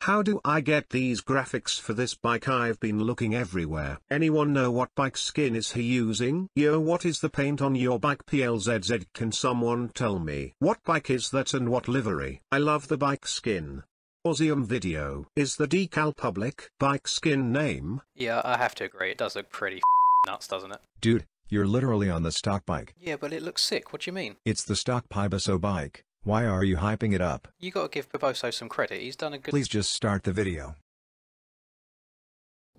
How do I get these graphics for this bike? I've been looking everywhere. Anyone know what bike skin is he using? Yo, what is the paint on your bike? PLZZ, can someone tell me? What bike is that and what livery? I love the bike skin. Auseum video. Is the decal public bike skin name? Yeah, I have to agree, it does look pretty nuts, doesn't it? Dude, you're literally on the stock bike. Yeah, but it looks sick, what do you mean? It's the stock PIBOSO bike. Why are you hyping it up? You gotta give PIBOSO some credit, he's done a good... Please just start the video.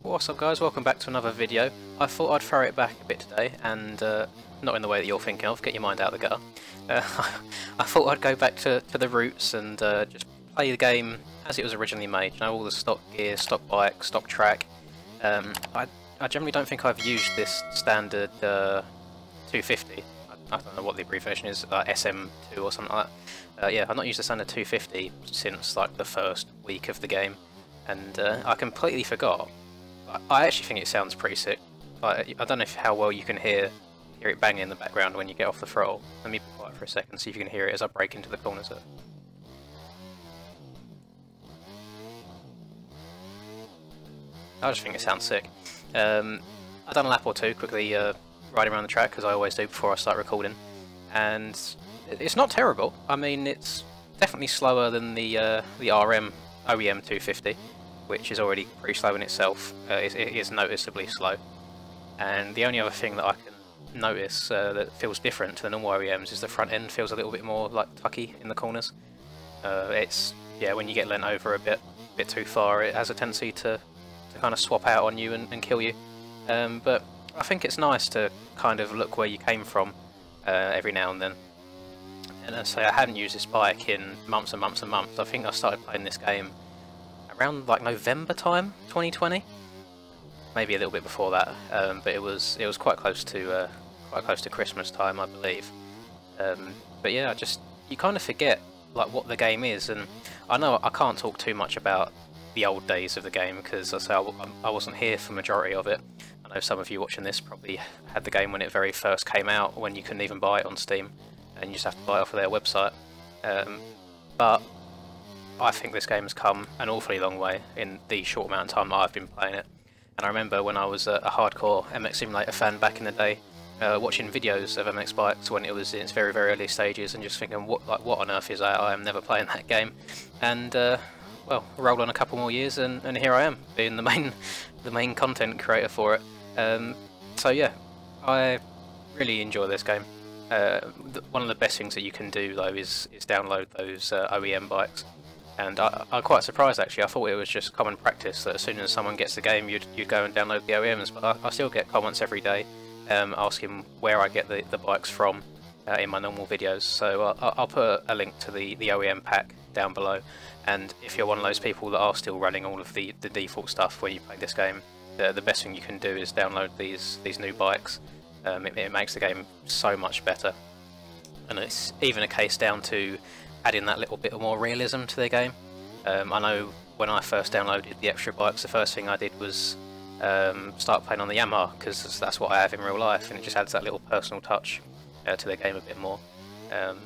What's up guys, welcome back to another video. I thought I'd throw it back a bit today, and not in the way that you're thinking of, get your mind out of the gutter. I thought I'd go back to the roots and just play the game as it was originally made. You know, all the stock gear, stock bike, stock track. I generally don't think I've used this standard 250. I don't know what the abbreviation is, SM2 or something like that. Yeah, I've not used the standard 250 since like the first week of the game, and I completely forgot. I actually think it sounds pretty sick. I don't know how well you can hear it banging in the background when you get off the throttle. Let me be quiet for a second, see if you can hear it as I break into the corners. I just think it sounds sick. I've done a lap or two quickly riding around the track, as I always do before I start recording, and it's not terrible. I mean, it's definitely slower than the RM OEM 250, which is already pretty slow in itself. It is noticeably slow, and the only other thing that I can notice that feels different to the normal OEMs is the front end feels a little bit more like tucky in the corners. Yeah, when you get lent over a bit too far, it has a tendency to kind of swap out on you and kill you. But I think it's nice to kind of look where you came from every now and then. And I say I hadn't used this bike in months and months and months. I think I started playing this game around like November time, 2020, maybe a little bit before that. But it was quite close to Christmas time, I believe. But yeah, you kind of forget like what the game is, and I know I can't talk too much about the old days of the game because I wasn't here for the majority of it. I know some of you watching this probably had the game when it very first came out, when you couldn't even buy it on Steam and you just have to buy it off of their website. But I think this game has come an awfully long way in the short amount of time that I've been playing it. And I remember when I was a hardcore MX Simulator fan back in the day, watching videos of MX bikes when it was in its very early stages and just thinking, what on earth is that? I am never playing that game. And well, roll on a couple more years and here I am, being the main content creator for it. So yeah, I really enjoy this game. One of the best things that you can do though is download those OEM bikes, and I'm quite surprised actually. I thought it was just common practice that as soon as someone gets the game you'd go and download the OEMs, but I still get comments every day asking where I get the bikes from in my normal videos, so I'll put a link to the OEM pack down below. And if you're one of those people that are still running all of the default stuff when you play this game, the best thing you can do is download these new bikes. It makes the game so much better, and it's even a case down to adding that little bit more realism to the game. I know when I first downloaded the extra bikes, the first thing I did was start playing on the Yamaha, because that's what I have in real life, and it just adds that little personal touch to the game a bit more.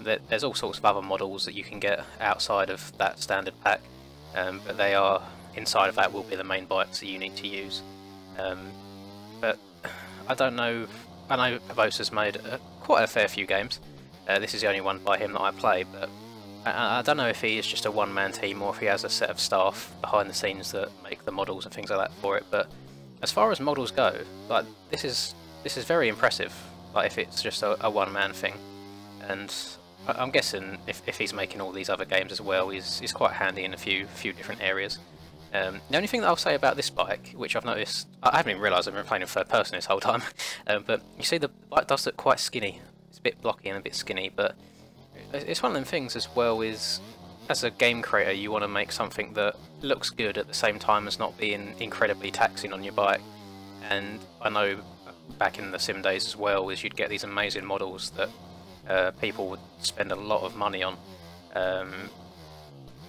There's all sorts of other models that you can get outside of that standard pack, but they are inside of that will be the main bikes that you need to use. But I don't know. I know PIBOSO's made quite a fair few games. This is the only one by him that I play, but I don't know if he is just a one-man team or if he has a set of staff behind the scenes that make the models and things like that for it. But as far as models go, like this is very impressive. Like if it's just a one-man thing. And I'm guessing if he's making all these other games as well, he's quite handy in a few different areas. The only thing that I'll say about this bike, which I've noticed, I haven't even realised I've been playing in third person this whole time, but you see the bike does look quite skinny. It's a bit blocky and a bit skinny, but it's one of them things as well is, as a game creator, you want to make something that looks good at the same time as not being incredibly taxing on your bike. And I know back in the sim days as well, is you'd get these amazing models that people would spend a lot of money on,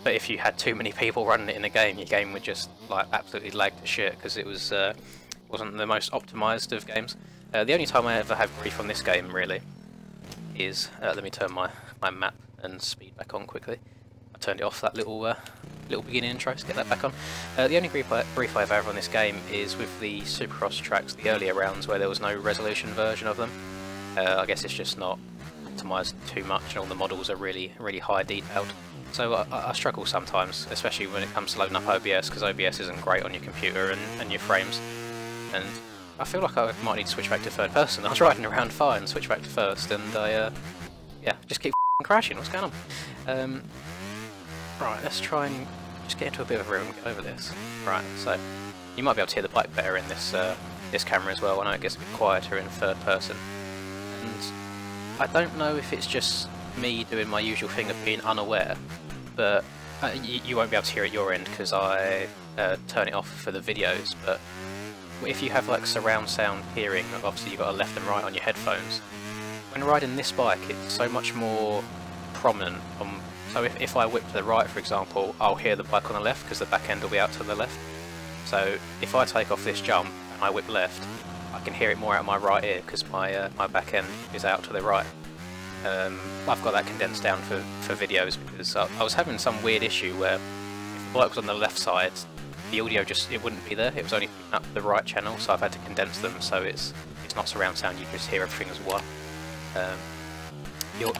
but if you had too many people running it in a game, your game would just like absolutely lag to shit because it wasn't the most optimized of games. The only time I ever have grief on this game really is let me turn my map and speed back on quickly. I turned it off, that little beginning intro, to get that back on. The only brief I have on this game is with the Supercross tracks, the earlier rounds where there was no resolution version of them. I guess it's just not optimised too much, and all the models are really high detailed. So I struggle sometimes, especially when it comes to loading up OBS, because OBS isn't great on your computer and your frames. And I feel like I might need to switch back to third person. I was riding around fine, switch back to first, and I yeah, just keep crashing. What's going on? Right, let's try and just get into a bit of a room and get over this. Right, so you might be able to hear the bike better in this this camera as well. I know it gets a bit quieter in third person, and I don't know if it's just me doing my usual thing of being unaware, but you won't be able to hear it your end because I turn it off for the videos. But if you have like surround sound hearing, obviously you've got a left and right on your headphones. When riding this bike, it's so much more prominent. So if I whip to the right, for example, I'll hear the bike on the left because the back end will be out to the left. So if I take off this jump and I whip left, I can hear it more out of my right ear because my back end is out to the right. I've got that condensed down for videos because I was having some weird issue where if the bike was on the left side, the audio it wouldn't be there. It was only picking up the right channel, so I've had to condense them so it's not surround sound. You just hear everything as one.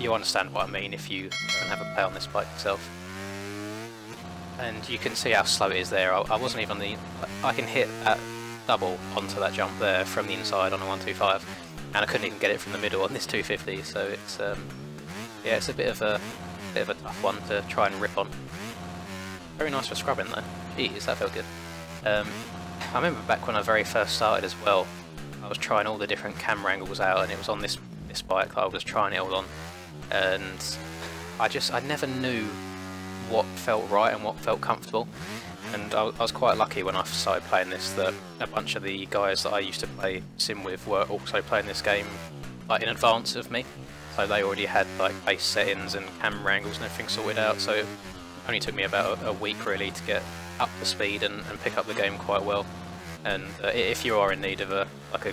You'll understand what I mean if you don't have a play on this bike yourself. And you can see how slow it is there. I wasn't even on the... I can hit that double onto that jump there from the inside on a 125, and I couldn't even get it from the middle on this 250. So it's yeah, it's a bit of a tough one to try and rip on. Very nice for scrubbing though. Jeez, that felt good. I remember back when I very first started as well, I was trying all the different camera angles out, and it was on this bike that I was trying it all on, and I never knew what felt right and what felt comfortable. And I was quite lucky when I started playing this that a bunch of the guys that I used to play sim with were also playing this game like in advance of me, so they already had like base settings and camera angles and everything sorted out. So it only took me about a week really to get up to speed and pick up the game quite well. And if you are in need of a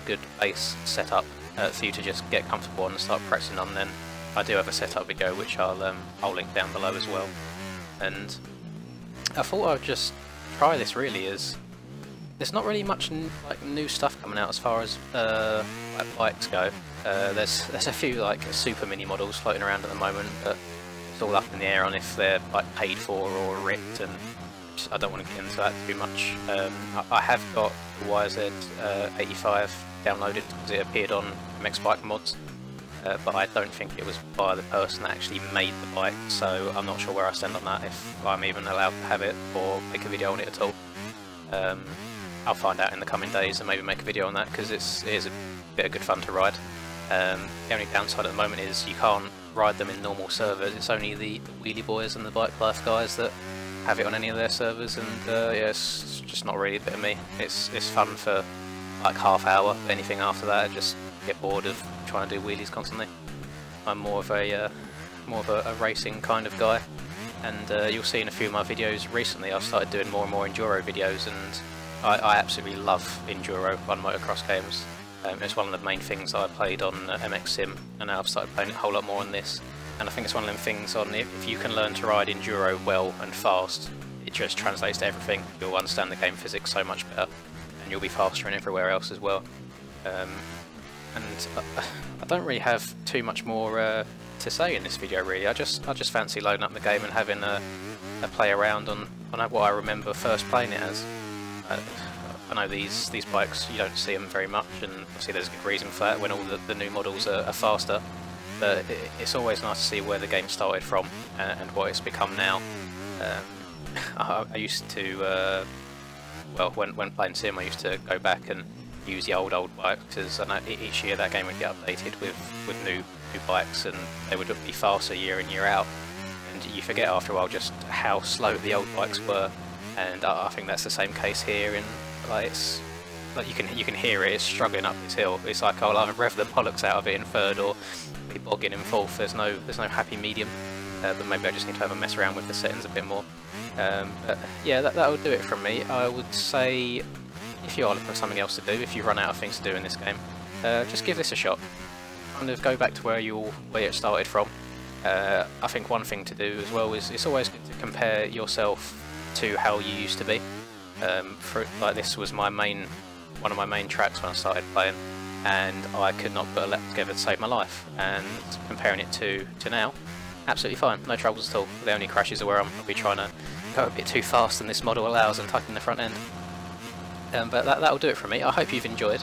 good base setup for you to just get comfortable and start practicing on, then I do have a setup video which I'll link down below as well. And I thought I'd just try this really, as there's not really much new stuff coming out as far as like bikes go. There's a few like super mini models floating around at the moment, but it's all up in the air on if they're like paid for or ripped, and I don't want to get into that too much. I have got the YZ85 downloaded because it appeared on MX Bike Mods, but I don't think it was by the person that actually made the bike, so I'm not sure where I stand on that, if I'm even allowed to have it or make a video on it at all. I'll find out in the coming days and maybe make a video on that, because it is a bit of good fun to ride. The only downside at the moment is you can't ride them in normal servers. It's only the Wheelie Boys and the Bike Life guys that have it on any of their servers, and yeah, it's just not really a bit of me. It's fun for like half hour, but anything after that I just get bored of trying to do wheelies constantly. I'm more of a racing kind of guy, and you'll see in a few of my videos recently I've started doing more and more enduro videos, and I absolutely love enduro on motocross games. It's one of the main things I played on MX Sim, and now I've started playing it a whole lot more on this. And I think it's one of them things on if you can learn to ride enduro well and fast, it just translates to everything. You'll understand the game physics so much better, and you'll be faster in everywhere else as well. And I don't really have too much more to say in this video really. I just fancy loading up the game and having a play around on what I remember first playing it as. I know these bikes, you don't see them very much, and obviously there's a good reason for that when all the new models are faster. But it's always nice to see where the game started from and what it's become now. I used to, well, when playing sim, I used to go back and use the old bikes, because I know each year that game would get updated with new bikes, and they would be faster year in year out. And you forget after a while just how slow the old bikes were. And I think that's the same case here. In like it's like you can hear it. It's struggling up this hill. It's like I'll either rev the bollocks out of it in third or be bogging in fourth. There's no happy medium. But maybe I just need to have a mess around with the settings a bit more. But yeah, that would do it from me. I would say if you are looking for something else to do, if you run out of things to do in this game, just give this a shot. Kind of go back to where you started from. I think one thing to do as well is it's always good to compare yourself to how you used to be. Like this was one of my main tracks when I started playing, and I could not put a lap together to save my life. And comparing it to now, absolutely fine, no troubles at all. The only crashes are where I'm probably trying to go a bit too fast than this model allows and tuck in the front end. But that'll do it from me. I hope you've enjoyed.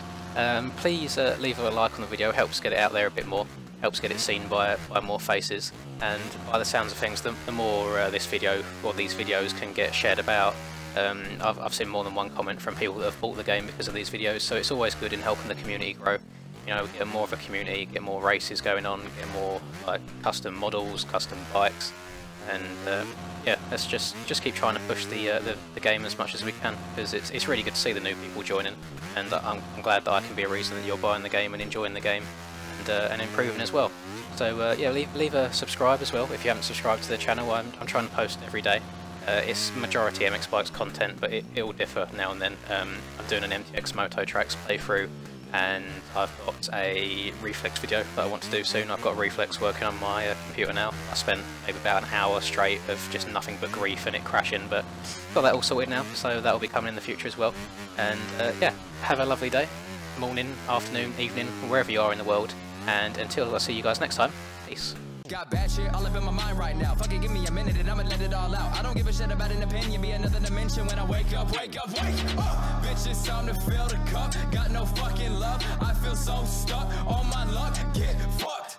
Please leave a like on the video, helps get it out there a bit more, helps get it seen by more faces, and by the sounds of things, the more this video or these videos can get shared about. I've seen more than one comment from people that have bought the game because of these videos, so it's always good in helping the community grow. You know, get more of a community, get more races going on, get more like custom models, custom bikes, and yeah, let's just keep trying to push the game as much as we can, because it's really good to see the new people joining, and I'm glad that I can be a reason that you're buying the game and enjoying the game, and improving as well. So yeah, leave a subscribe as well if you haven't subscribed to the channel. I'm trying to post every day. It's majority MX Bikes content, but it will differ now and then. I'm doing an MTX Moto Tracks playthrough, and I've got a reflex video that I want to do soon. I've got reflex working on my computer now. I spent maybe about an hour straight of just nothing but grief and it crashing, but got that all sorted now, so that will be coming in the future as well. And yeah, have a lovely day, morning, afternoon, evening, wherever you are in the world, and until I see you guys next time, peace. Got bad shit all up in my mind right now. Fuck it, give me a minute and I'ma let it all out. I don't give a shit about an opinion, be another dimension when I wake up, wake up, wake up. Bitch, it's time to fill the cup. Got no fucking love, I feel so stuck on my luck. Get fucked.